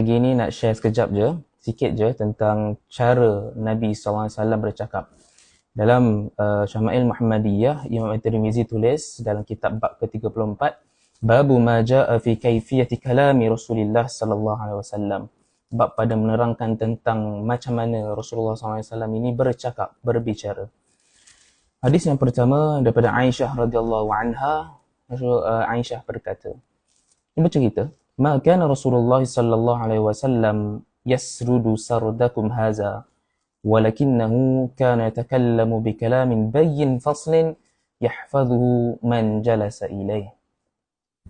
pagi ni nak share sekejap je, sikit je tentang cara Nabi SAW bercakap. Dalam Syama'il Muhammadiyah, Imam At-Tirmizi tulis dalam kitab bab ke-34, Babu ma ja'a fi kaifiyati kalami Rasulillah sallallahu alaihi wasallam. Bab pada menerangkan tentang macam mana Rasulullah SAW ini bercakap, berbicara. Hadis yang pertama daripada Aisyah radhiyallahu anha. Aisyah berkata, ini bercerita, ma kana Rasulullah sallallahu alaihi wasallam yasrudu sardakum hadza walakinnahu kana yatakallamu bikalamin bayyin faslin yahfazuhu man jalasa ilaih.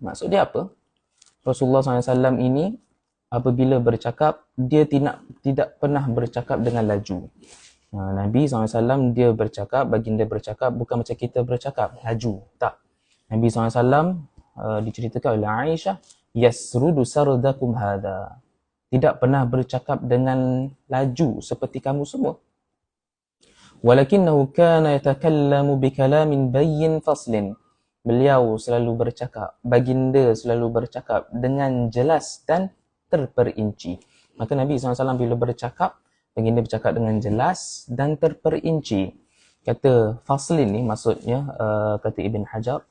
Maksud dia apa? Rasulullah SAW ini apabila bercakap, dia tidak pernah bercakap dengan laju. Nabi SAW dia bercakap, baginda bercakap bukan macam kita bercakap, laju. Tak. Nabi SAW diceritakan oleh Aisyah, yasrudu sardakum hadha. Tidak pernah bercakap dengan laju seperti kamu semua. Walakinnahu kana yatakallamu bikalamin bayyin faslin. Beliau selalu bercakap, baginda selalu bercakap dengan jelas dan terperinci. Maka Nabi SAW bila bercakap, baginda bercakap dengan jelas dan terperinci. Kata faslin ni maksudnya, kata Ibn Hajar,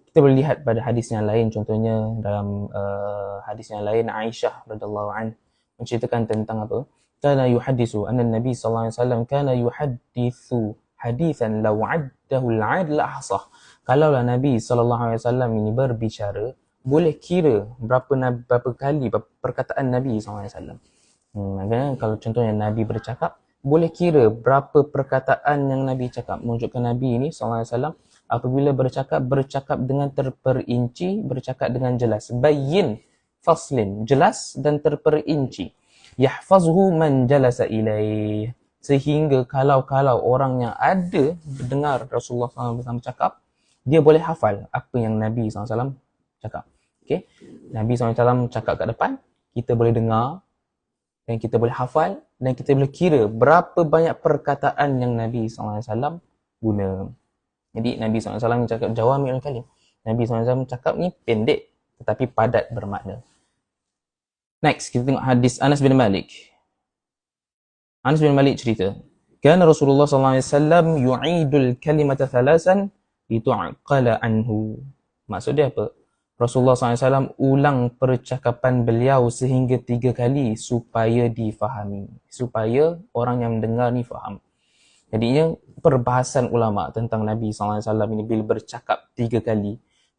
kita boleh lihat pada hadis yang lain, contohnya dalam hadis yang lain Aisyah radhiyallahu anha menceritakan tentang apa? Kana yuhaddisu anna Nabi sallallahu alaihi wasallam kana yuhaddithu hadithan law 'addahu al-'ad la ahsah. Kalaulah Nabi sallallahu alaihi wasallam ini berbicara, boleh kira berapa kali perkataan Nabi sallallahu alaihi wasallam. Maknanya kalau contohnya Nabi bercakap, boleh kira berapa perkataan yang Nabi cakap. Menunjukkan Nabi ini sallallahu alaihi wasallam apabila bercakap dengan terperinci, bercakap dengan jelas. Bayyin faslin, jelas dan terperinci. Yahfazhu man jalasa ilaih. Sehingga kalau orang yang ada dengar Rasulullah SAW cakap, dia boleh hafal apa yang Nabi SAW cakap. Okay? Nabi SAW cakap kat depan, kita boleh dengar dan kita boleh hafal dan kita boleh kira berapa banyak perkataan yang Nabi SAW guna. Jadi Nabi SAW cakap jawami'ul kalim. Nabi SAW cakap ni pendek tetapi padat bermakna. Next, kita tengok hadis Anas bin Malik. Anas bin Malik cerita, kana Rasulullah SAW yu'idul kalimata thalasan litu'aqala anhu. Maksud dia apa? Rasulullah SAW ulang percakapan beliau sehingga 3 kali supaya difahami. Supaya orang yang mendengar ni faham. Jadinya perbahasan ulama tentang Nabi SAW ini bila bercakap 3 kali.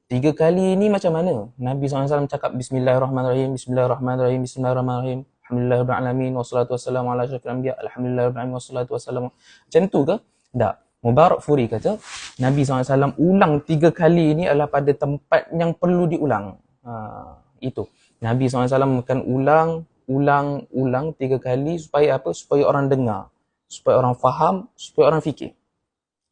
3 kali ni macam mana? Nabi SAW cakap Bismillahirrahmanirrahim, Bismillahirrahmanirrahim, Bismillahirrahmanirrahim, Alhamdulillahirrahmanirrahim, wassalatu wassalamu ala asyrafil anbiya, Alhamdulillahirrahmanirrahim, wassalatu wassalamu. Macam tu ke? Tak. Mubarak Furi kata, Nabi SAW ulang 3 kali ini adalah pada tempat yang perlu diulang. Itu. Nabi SAW akan ulang 3 kali supaya apa? Supaya orang dengar. Supaya orang faham, supaya orang fikir.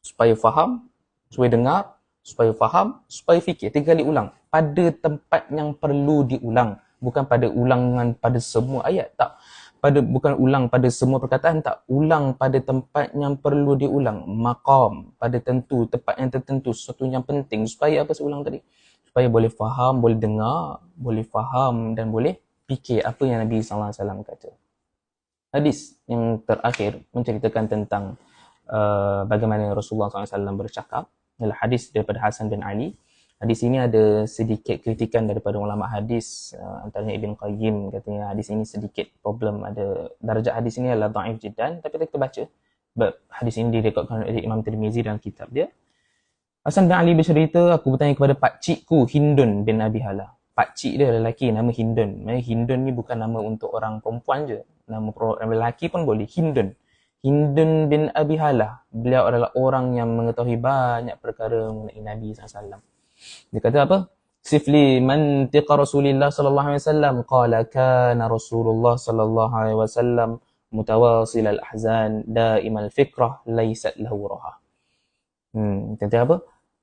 Supaya faham, supaya dengar, supaya faham, supaya fikir. 3 kali ulang. Pada tempat yang perlu diulang. Bukan pada ulangan pada semua ayat, tak. Bukan ulang pada semua perkataan, tak. Ulang pada tempat yang perlu diulang. Maqam, pada tempat yang tertentu. Sesuatu yang penting. Supaya apa saya ulang tadi? Supaya boleh faham, boleh dengar, boleh faham dan boleh fikir apa yang Nabi SAW kata. Hadis yang terakhir menceritakan tentang bagaimana Rasulullah SAW bercakap adalah hadis daripada Hasan bin Ali. Hadis ini ada sedikit kritikan daripada ulama hadis, antaranya Ibn Qayyim katanya hadis ini sedikit problem, ada darjah hadis ini adalah dhaif jiddan, tapi kita baca hadis ini direkodkan oleh Imam Tirmizi dalam kitab dia. Hasan bin Ali bercerita, aku bertanya kepada pakcikku Hindun bin Abi Hala. Pakcik dia lelaki nama Hindun. Hindun ni bukan nama untuk orang perempuan je. Nama lelaki pun boleh. Hindun bin Abi Hala. Beliau adalah orang yang mengetahui banyak perkara mengenai Nabi SAW. Dia kata apa? Sifli mantiqa Rasulullah sallallahu alaihi wasallam. Qala kana Rasulullah sallallahu alaihi wasallam mutawasil al-ahzan daimal fikrah laysat lahu raha. Kata apa?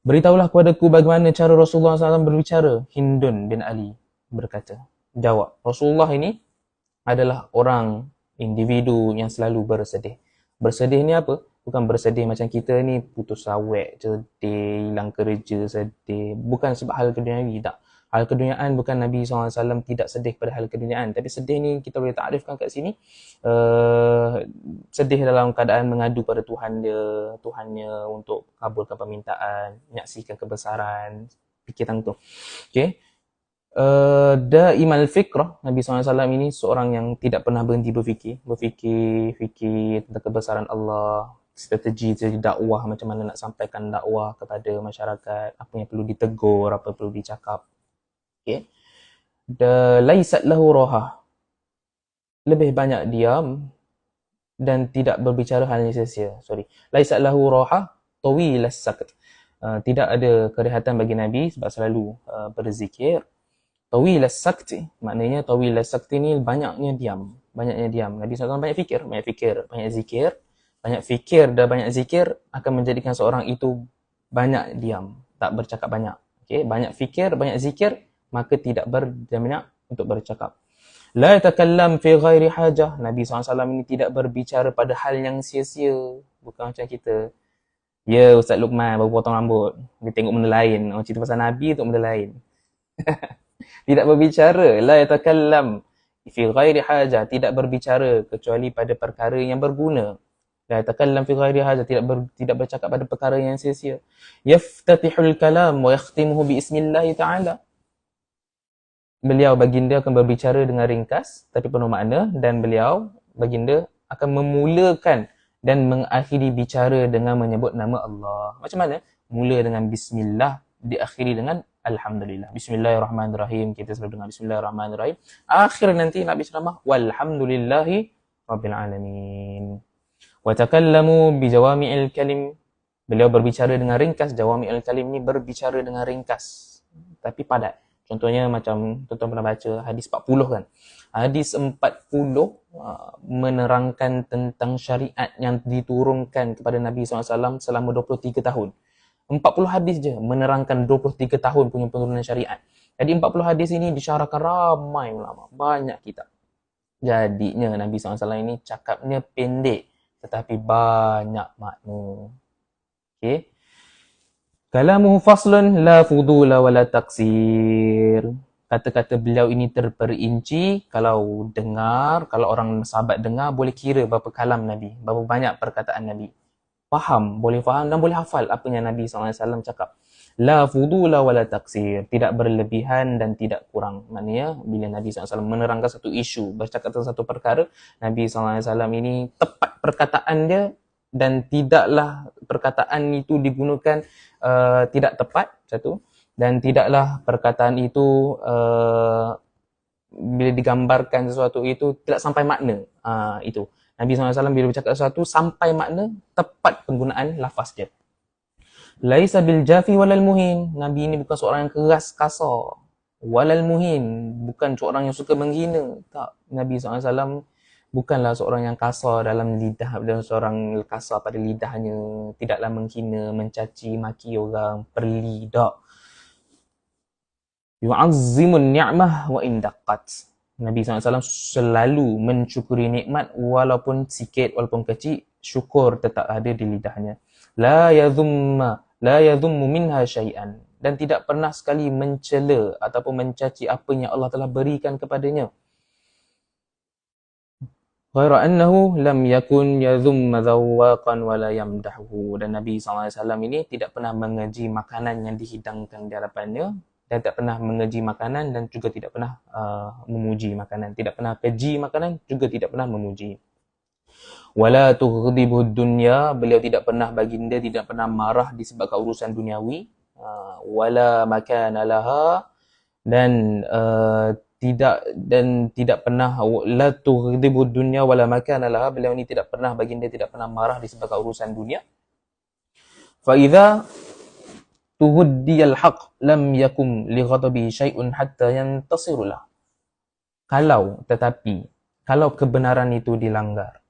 Beritahulah kepadaku bagaimana cara Rasulullah SAW berbicara. Hindun bin Ali berkata. Jawab. Rasulullah ini adalah orang, individu yang selalu bersedih. Bersedih ni apa? Bukan bersedih macam kita ni putus sawek, sedih, hilang kerja, sedih. Bukan sebab hal duniawi, tak. Hal keduniaan bukan Nabi SAW tidak sedih pada hal keduniaan. Tapi sedih ni kita boleh takrifkan kat sini. Sedih dalam keadaan mengadu pada Tuhannya untuk kabulkan permintaan, menyaksikan kebesaran, fikiran tu. Okay. Daimal fikrah, Nabi SAW ini seorang yang tidak pernah berhenti berfikir tentang kebesaran Allah, strategi dakwah, macam mana nak sampaikan dakwah kepada masyarakat, apa yang perlu ditegur, apa perlu dicakap. Okay. Laisat lahu roha, lebih banyak diam dan tidak berbicara hal yang sia-sia. Laisat lahu roha tawilas sakt. Tidak ada kerehatan bagi Nabi sebab selalu berzikir. Tawilas sakti, maknanya tawilas sakti ni banyaknya diam. Nabi SAW banyak fikir, banyak zikir. Banyak fikir dan banyak zikir akan menjadikan seorang itu banyak diam, tak bercakap banyak. Okay? Banyak fikir, banyak zikir, maka tidak banyak untuk bercakap. La yatakallam fi ghairi hajah. Nabi SAW ini tidak berbicara pada hal yang sia-sia. Bukan macam kita. Ya, Ustaz Luqman baru potong rambut. Dia tengok benda lain. Orang cerita pasal Nabi untuk benda lain. Tidak berbicara, la yatakallam fi ghairi hajah, tidak berbicara kecuali pada perkara yang berguna. La yatakallam fi ghairi hajah, tidak bercakap pada perkara yang sia-sia. Yaftatihul kalam wa yakhtimuhu bi ismillah ta'ala. Beliau baginda akan berbicara dengan ringkas tapi penuh makna, dan baginda akan memulakan dan mengakhiri bicara dengan menyebut nama Allah. Macam mana? Mula dengan bismillah, diakhiri dengan alhamdulillah. Bismillahirrahmanirrahim. Kita selalu dengar bismillahirrahmanirrahim. Akhir nanti Nabi ceramah walhamdulillahi rabbil alamin. Wa takallamu bi jawami'il kalim. Beliau berbicara dengan ringkas. Jawami'il kalim ni berbicara dengan ringkas tapi padat. Contohnya macam tuan-tuan pernah baca hadis 40 kan. Hadis 40 menerangkan tentang syariat yang diturunkan kepada Nabi SAW selama 23 tahun. 40 hadis je menerangkan 23 tahun punya penurunan syariat. Jadi 40 hadis ini disyarahkan ramai ulama, banyak kitab. Jadinya Nabi SAW ini cakapnya pendek tetapi banyak makna. Okey. Kalamuhu faslun la fudula wala taksir. Kata-kata beliau ini terperinci. Kalau orang sahabat dengar, boleh kira berapa kalam Nabi, berapa banyak perkataan Nabi. Boleh faham dan boleh hafal apa yang Nabi SAW cakap. La fudula wala taksir. Tidak berlebihan dan tidak kurang. Maknanya, bila Nabi SAW menerangkan satu isu, bercakap tentang satu perkara, Nabi SAW ini tepat perkataan dia dan tidaklah perkataan itu digunakan tidak tepat, satu. Dan tidaklah perkataan itu bila digambarkan sesuatu itu tidak sampai makna. Itu. Nabi SAW bila bercakap sesuatu sampai makna, tepat penggunaan lafaz dia. Laisa bil jafi walal muhin. Nabi ini bukan seorang yang keras, kasar. Walal muhin. Bukan seorang yang suka menghina. Tak. Nabi SAW bukanlah seorang yang kasar dalam lidah, dan seorang kasar pada lidahnya, tidaklah menghina, mencaci maki orang, perli, tak. Yu'azzimun ni'mah wa indaqqat. Nabi SAW selalu mensyukuri nikmat walaupun sikit, walaupun kecil, syukur tetap ada di lidahnya. La yadhummu minha syai'an. Dan tidak pernah sekali mencela ataupun mencaci apa yang Allah telah berikan kepadanya. Ghaira annahu lam yakun yadhumma dhawwaqan wa la yamdahu. Dan Nabi SAW ini tidak pernah mengeji makanan yang dihidangkan di hadapannya, dan tidak pernah mengeji makanan dan juga tidak pernah memuji makanan. Tidak pernah keji makanan, juga tidak pernah memuji. Wala tughdibu dunya. Beliau tidak pernah, baginda tidak pernah marah disebabkan urusan duniawi. Wala makana laha. Dan tidak pernah la tughdibu dunya wala makana laha. Beliau ni tidak pernah, baginda tidak pernah marah disebabkan urusan dunia. Fa idza tuhuddiyal haqq lam yakum li ghadabi syai'un hatta yantasiru lah. Kalau kebenaran itu dilanggar,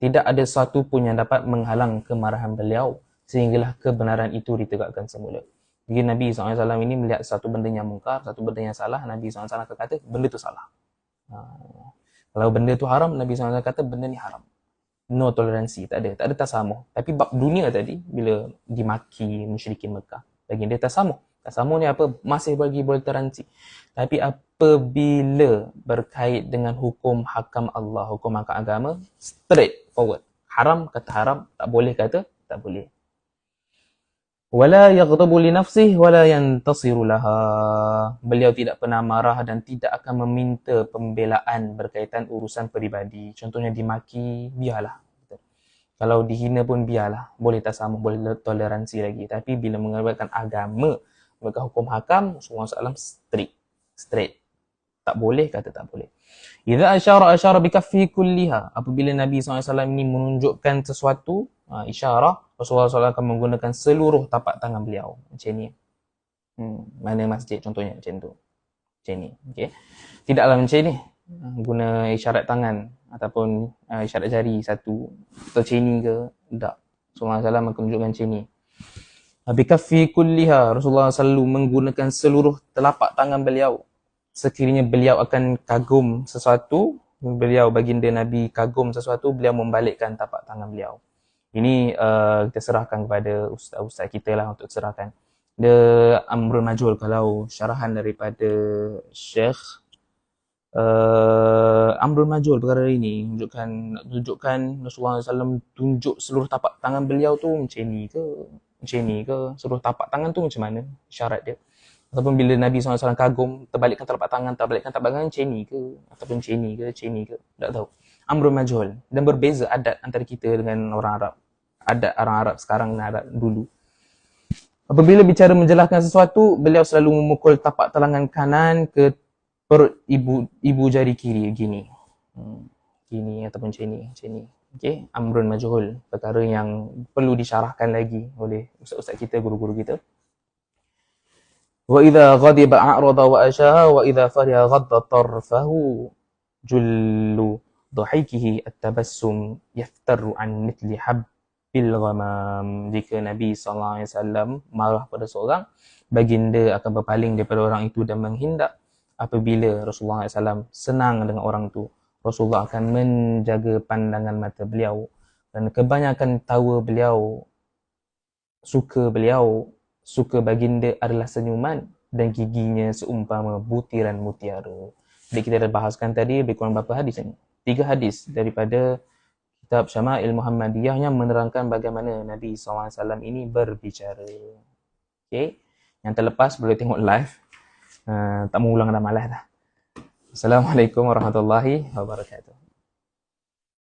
tidak ada satu pun yang dapat menghalang kemarahan beliau sehinggalah kebenaran itu ditegakkan semula. Jadi Nabi SAW ini melihat satu benda yang mungkar, satu benda yang salah, Nabi SAW akan kata benda itu salah. Kalau benda itu haram, Nabi SAW kata benda ni haram. No toleransi, tak ada tasamuh. Tapi bab dunia tadi, bila dimaki musyrikin Mekah, bagi dia tasamuh. Tak sama ni apa? Masih bagi boleh toleransi. Tapi apabila berkait dengan hukum hakam Allah, hukum hakam agama, straight forward. Haram kata haram, tak boleh kata tak boleh. Wala yaghdabu li nafsihi wala yantasiru laha. Beliau tidak pernah marah dan tidak akan meminta pembelaan berkaitan urusan peribadi. Contohnya dimaki, biarlah. Kalau dihina pun biarlah. Boleh tasamuh, boleh toleransi lagi. Tapi bila mengabaikan agama, maka hukum hakam, Rasulullah SAW straight. Tak boleh kata tak boleh. Idza asyara bikaffi kulliha. Apabila Nabi SAW ini menunjukkan sesuatu, isyarah, Rasulullah SAW akan menggunakan seluruh tapak tangan beliau. Macam ni. Mana masjid contohnya macam tu. Macam ni. Okay. Tidaklah macam ni. Guna isyarat tangan ataupun isyarat jari satu atau macam ni ke. Tak. Rasulullah SAW akan menunjukkan macam ni. Bikaffi kulliha. Rasulullah SAW menggunakan seluruh telapak tangan beliau. Sekiranya beliau akan kagum sesuatu, beliau baginda Nabi kagum sesuatu, beliau membalikkan tapak tangan beliau. Ini kita serahkan kepada ustaz-ustaz kita lah untuk serahkan. Dia Amrul Majul, kalau syarahan daripada Syekh Amrul Majul perkara ini tunjukkan Rasulullah SAW tunjuk seluruh tapak tangan beliau tu macam ni ke, seluruh tapak tangan tu macam mana syarat dia. Ataupun bila Nabi SAW kagum, terbalikkan telapak tangan macam ni ke, ataupun macam ni ke, tak tahu. Amrul Majhul. Dan berbeza adat antara kita dengan orang Arab. Adat orang Arab sekarang dan Arab dulu. Apabila bicara menjelaskan sesuatu, beliau selalu memukul tapak tangan kanan ke perut ibu jari kiri, gini. Gini ataupun macam ni. Okay? Amrul Majhul. Perkara yang perlu disyarahkan lagi oleh ustaz-ustaz kita, guru-guru kita. وَإِذَا غَضِبَ أَعْرَضَ وَأَشَاهَا وَإِذَا فَرِحَ غَضَّ طَرْفَهُ جُلُّ ضَحِكِهِ التَّبَسُّمُ يَفْتَرُّ عَنْ مِثْلِ حَبِّ الْغَمَامِ. Jika Nabi SAW marah pada seorang, baginda akan berpaling daripada orang itu dan menghindar. Apabila Rasulullah SAW senang dengan orang itu, Rasulullah akan menjaga pandangan mata beliau. Dan kebanyakan tawa beliau, suka baginda adalah senyuman dan giginya seumpama butiran mutiara. Jadi kita dah bahaskan tadi lebih kurang berapa hadis ni? 3 hadis daripada kitab Syama'il Muhammadiyah yang menerangkan bagaimana Nabi SAW ini berbicara. Okay. Yang terlepas boleh tengok live. Tak mau ulang dah, malas dah. Assalamualaikum warahmatullahi wabarakatuh.